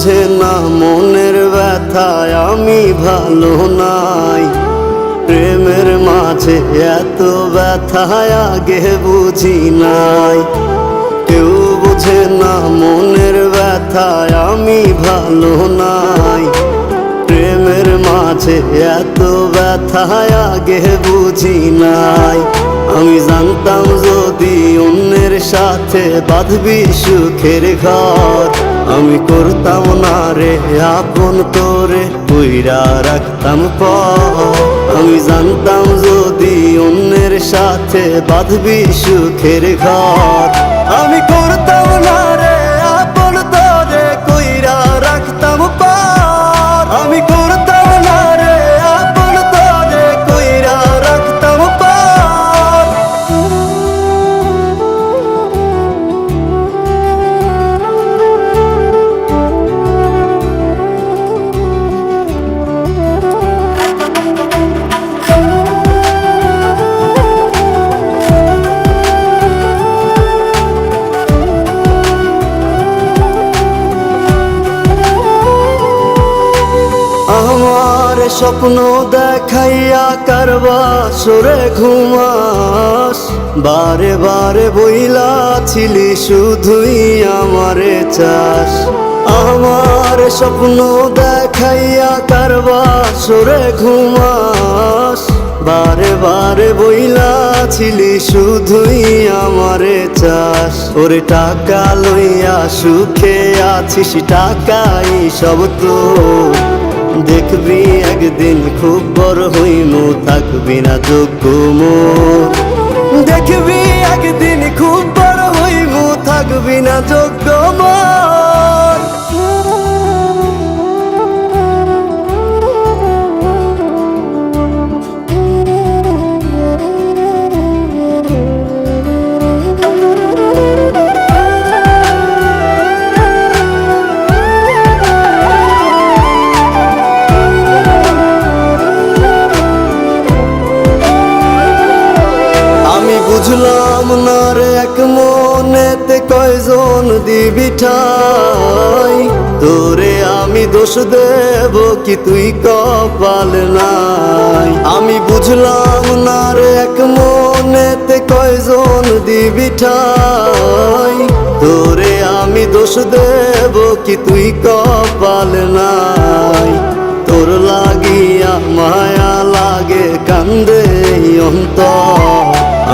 বুঝে না মনের ব্যথায় আমি ভালো নাই। প্রেমের মাঝে এত ব্যথায় আগে বুঝি নাই। কেউ বুঝে না মনের ব্যথায় আমি ভালো নাই। প্রেমের মাঝে এত ব্যথায় আগে বুঝি নাই। আমি জানতাম যদি অন্যের সাথে বাঁধবি সুখের ঘর, আমি করতাম না রে আপন করে কইরা রাখতাম পর। আমি জানতাম যদি অন্যের সাথে বাঁধবি সুখের ঘর, আমি করতাম না রে আপন করে কইরা রাখতাম পর। আমি করতাম না রে আপন করে কইরা রাখতাম পর। আমার স্বপ্ন দেখাইয়া কারবা সরে ঘুমাস, বারে বারে বইলা ছিলি শুধুই আমারে চাস। আমার স্বপ্ন দেখাইয়া কারবা সরে ঘুমাস, বারে বারে বইলা ছিলি শুধুই আমারে চাস। ওরে টাকা লইয়া সুখে আছিস, টাকাই সব তো দেখবি একদিন খুব বড় হইমু, থাকবি না যোগ্য মোর। দেখবি একদিন খুব বড় হইমু, থাকবি না যোগ্য মোর। বুঝলাম না রে এক মনেতে কয়জন দিবি ঠাই, তোরে আমি দোষ দেব কি তুই কপাল নাই। আমি বুঝলাম না রে এক মনেতে কয়জন দিবি ঠাই, তোরে আমি দোষ দেব কি তুই কপাল নাই। তোর লাগিয়া মায়া লাগে কান্দে অন্তর,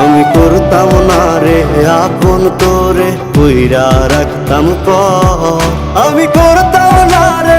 আমি করতাম না রে আপন করে কইরা রাখতাম পর। আমি করতাম না রে